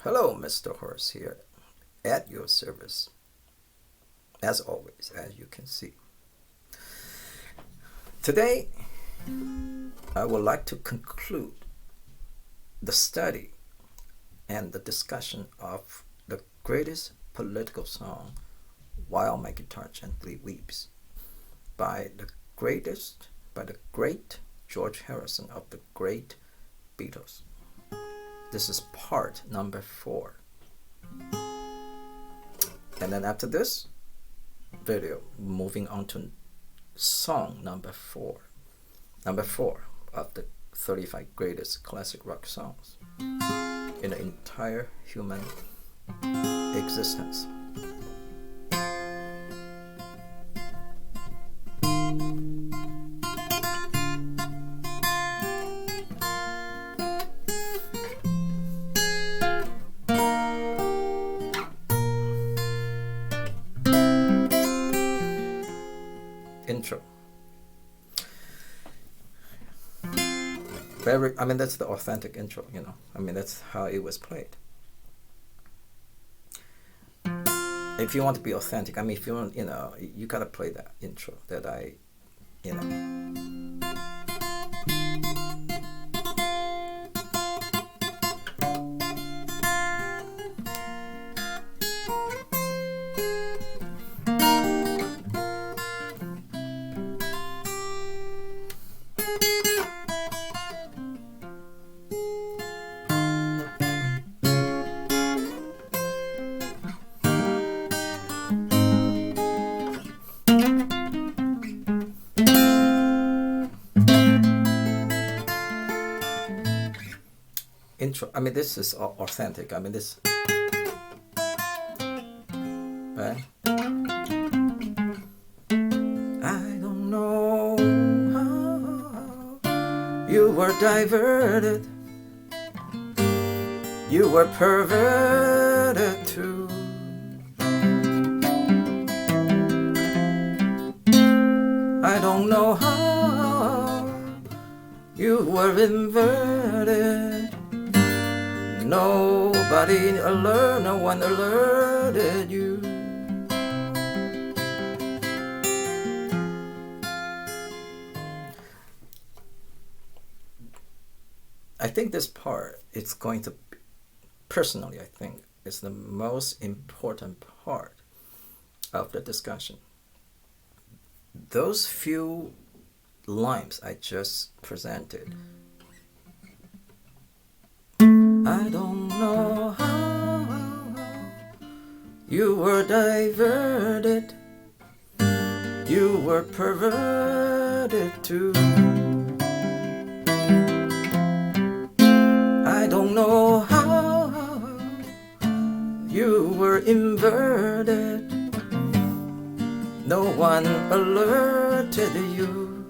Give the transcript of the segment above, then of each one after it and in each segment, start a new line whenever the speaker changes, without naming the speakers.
Hello, Mr. Horse here, at your service, as always, as you can see. Today, I would like to conclude the study and the discussion of the greatest political song, While My Guitar Gently Weeps, by the great George Harrison of the great Beatles. This is part number 4. And then after this video, moving on to song number 4. Number 4 of the 35 greatest classic rock songs in the entire human existence. Intro. That's the authentic intro, that's how it was played. If you want to be authentic, if you want, you gotta play that intro that intro. This is authentic. This, right? I don't know how you were diverted, you were perverted too. I don't know how you were inverted. No one alerted you. I think this part, it's going to, personally, I think, is the most important part of the discussion. Those few lines I just presented. I don't know how you were diverted, you were perverted too. I don't know how you were inverted, no one alerted you.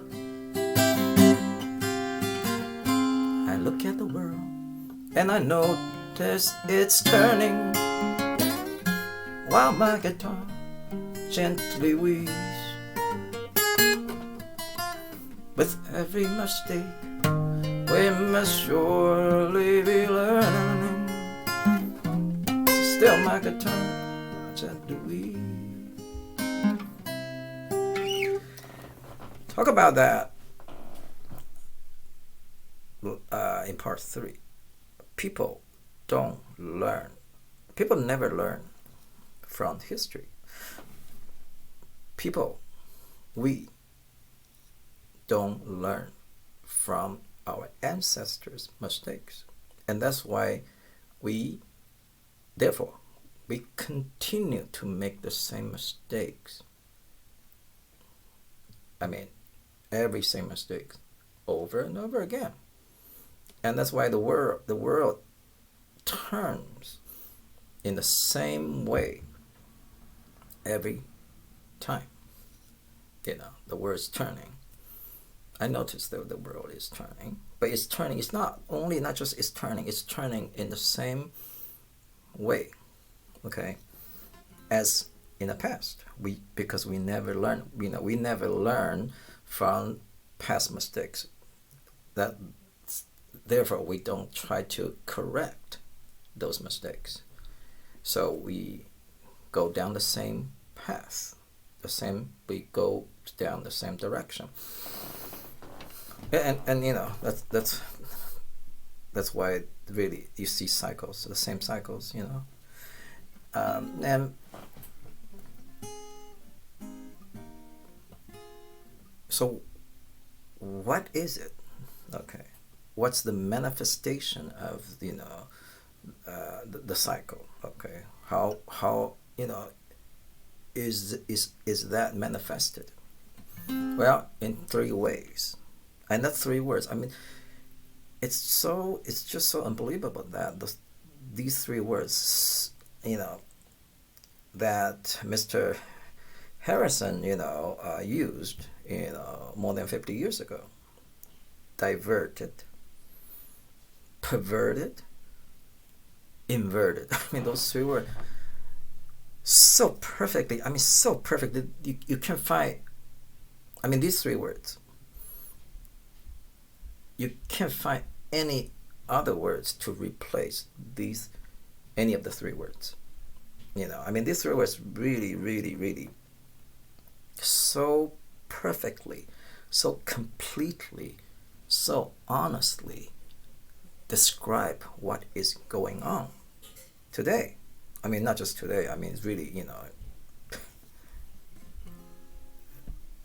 I look at the world and I notice it's turning while my guitar gently weeps. With every mistake, we must surely be learning. Still my guitar gently weeps. Talk about that in part 3. People never learn from history. We don't learn from our ancestors' mistakes. And that's why we continue to make the same mistakes. Every same mistake over and over again. And that's why the world turns in the same way every time. The world's turning. I noticed that the world is turning, but it's turning. It's not just it's turning in the same way, okay, as in the past. Because we never learn. We never learn from past mistakes. Therefore, we don't try to correct those mistakes. So we go down the same path, we go down the same direction. And you know, that's why really you see cycles, the same cycles, you know. And so what is it? Okay, what's the manifestation of, you know, the cycle? Okay, how you know, is that manifested? Well, in three ways, and that's three words. I mean, it's just so unbelievable that these three words, you know, that Mr. Harrison, you know, used, you know, more than 50 years ago. Diverted, perverted, inverted. I mean, those three words so perfectly. I mean, so perfect that you can find. I mean, these three words. You can't find any other words to replace these, any of the three words. You know, I mean, these three words really, really, really so perfectly, so completely, so honestly describe what is going on today. I mean, not just today. I mean, it's really, you know,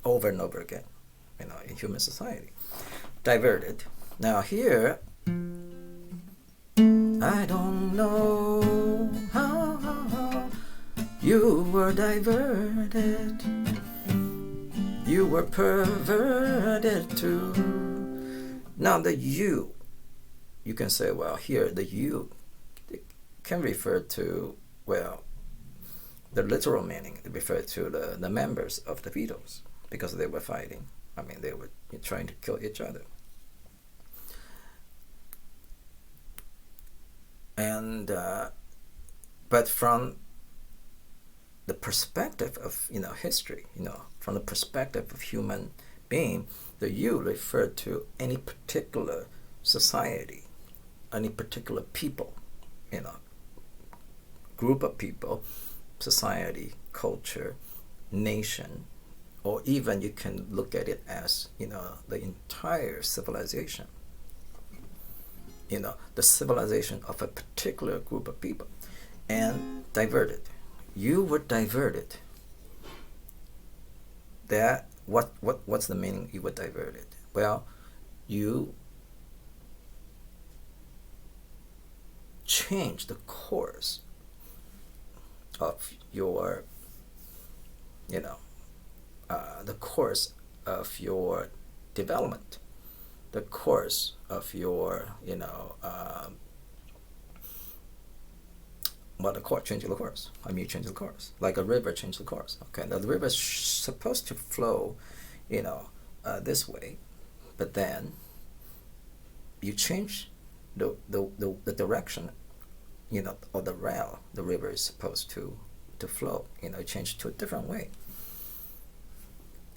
over and over again, you know, in human society. Diverted. Now here, I don't know how you were diverted. You were perverted too. Now the you can say, well, here the you can refer to, well, the literal meaning. It referred to the members of the Beatles, because they were fighting. I mean, they were trying to kill each other. And but from the perspective of, you know, history, you know, from the perspective of human being, the you referred to any particular society, any particular people, you know, group of people, society, culture, nation, or even you can look at it as, you know, the entire civilization. You know, the civilization of a particular group of people. And diverted. You were diverted. That what's the meaning you were diverted? Well, you changed the course of your, you know, the course of your development, the course of your, you know, well, the course changes the course. I mean, you change the course, like a river changes the course. Okay, now the river is supposed to flow, you know, this way, but then you change the direction, you know, or the route the river is supposed to flow. You know, you change it to a different way.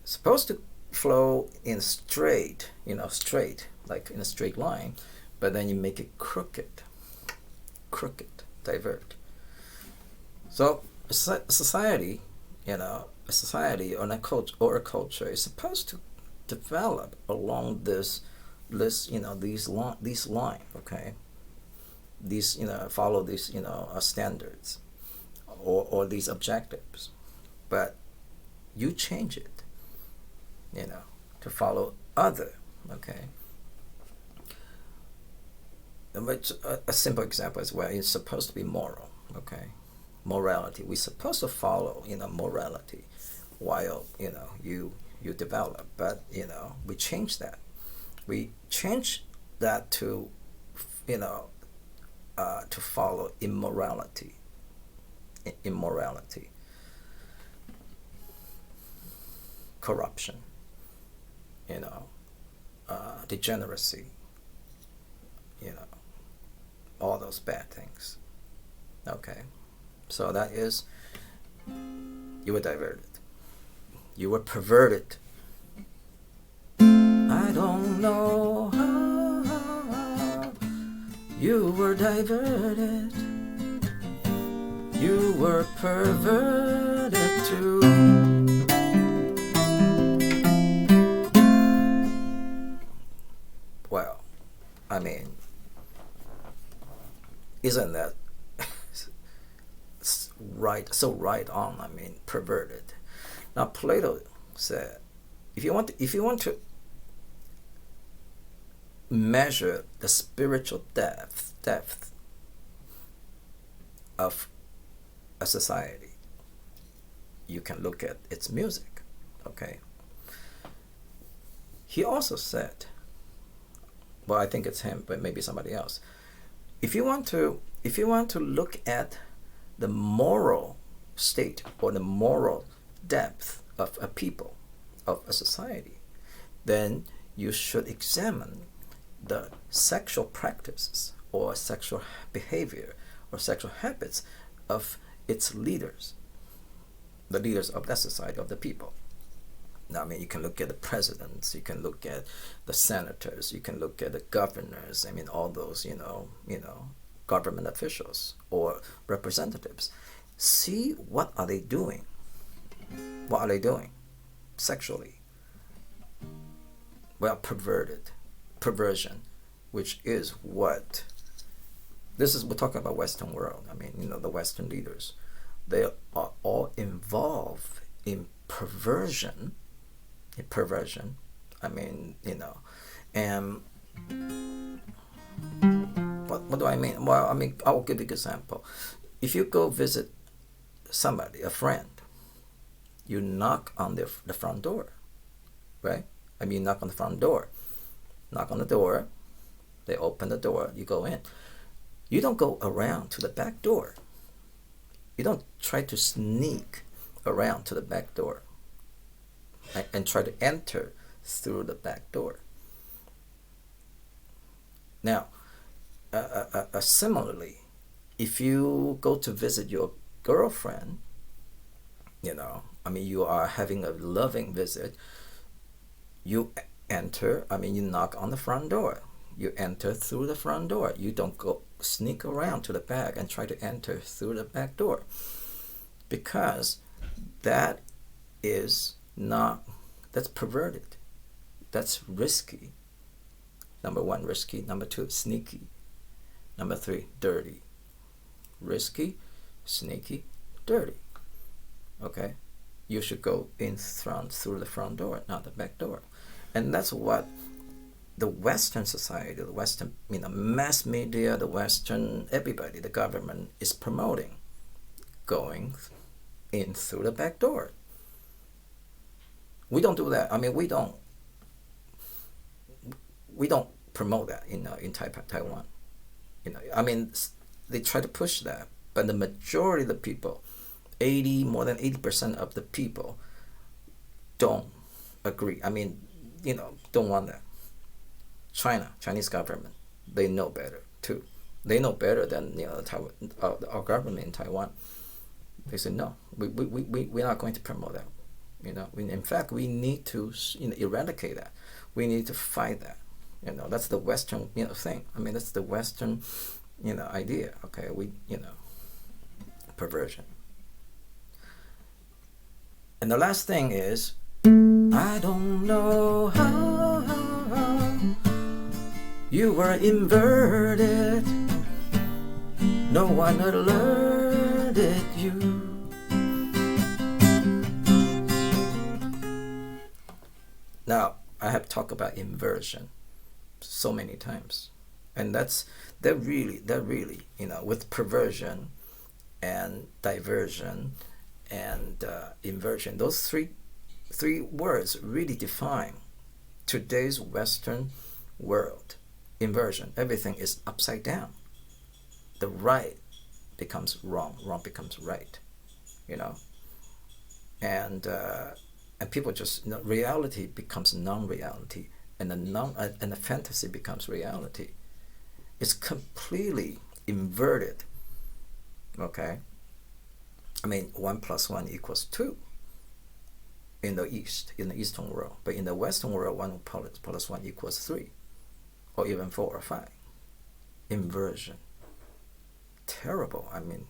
It's supposed to flow in straight, you know, straight, like in a straight line, but then you make it crooked, divert. So a society, you know, a society or a culture is supposed to develop along this, you know, these line, okay, these, you know, follow these, you know, standards or these objectives, but you change it, you know, to follow other, okay. Which a simple example is where it's supposed to be moral, okay, morality. We're supposed to follow, you know, morality, while, you know, you develop, but, you know, we change that. We change that to, you know, to follow immorality, corruption, you know, degeneracy, you know, all those bad things. Okay, so that is, you were diverted, you were perverted. I don't know how You were diverted, you were perverted too. Well, I mean, isn't that right? So right on. I mean, perverted. Now Plato said, if you want to measure the spiritual depth of a society, you can look at its music. Okay. He also said, well, I think it's him, but maybe somebody else. If you want to look at the moral state or the moral depth of a people, of a society, then you should examine the sexual practices or sexual behavior or sexual habits of its leaders, the leaders of that society, of the people. Now, I mean, you can look at the presidents, you can look at the senators, you can look at the governors. I mean, all those, government officials or representatives. See, what are they doing? What are they doing sexually? Well, perversion, which is what we're talking about Western world. I mean, the Western leaders, they are all involved in perversion. I mean, and what do I mean? Well, I mean, I'll give you an example. If you go visit somebody, a friend, you knock on the front door, right? I mean, you knock on the front door. Knock on the door. They open the door. You go in. You don't go around to the back door. You don't try to sneak around to the back door and try to enter through the back door. Now, similarly, if you go to visit your girlfriend, you are having a loving visit, you enter, you knock on the front door. You enter through the front door. You don't go sneak around to the back and try to enter through the back door. Because that's perverted. That's risky. Number one, risky. Number two, sneaky. Number three, dirty. Risky, sneaky, dirty. Okay? You should go in front through the front door, not the back door. And that's what the Western society, the Western mass media, the Western everybody, the government is promoting. Going in through the back door. We don't do that. We don't promote that in Taiwan. They try to push that, but the majority of the people, more than 80% of the people, don't agree. Don't want that. Chinese government, they know better too. They know better than our government in Taiwan. They say no, we're not going to promote that. In fact, we need to eradicate that. We need to fight that. That's the Western thing. That's the Western idea. Okay, perversion. And the last thing is, I don't know how you were inverted. No one alerted you. Now, I have talked about inversion so many times, and that really, with perversion and diversion and inversion, those three words really define today's Western world. Inversion, everything is upside down. The right becomes wrong becomes right, and people just reality becomes non-reality, and the fantasy becomes reality. It's completely inverted. Okay, 1 + 1 = 2 in the Eastern world, but in the Western world, 1 + 1 = 3, or even 4 or 5. inversion. Terrible. I mean,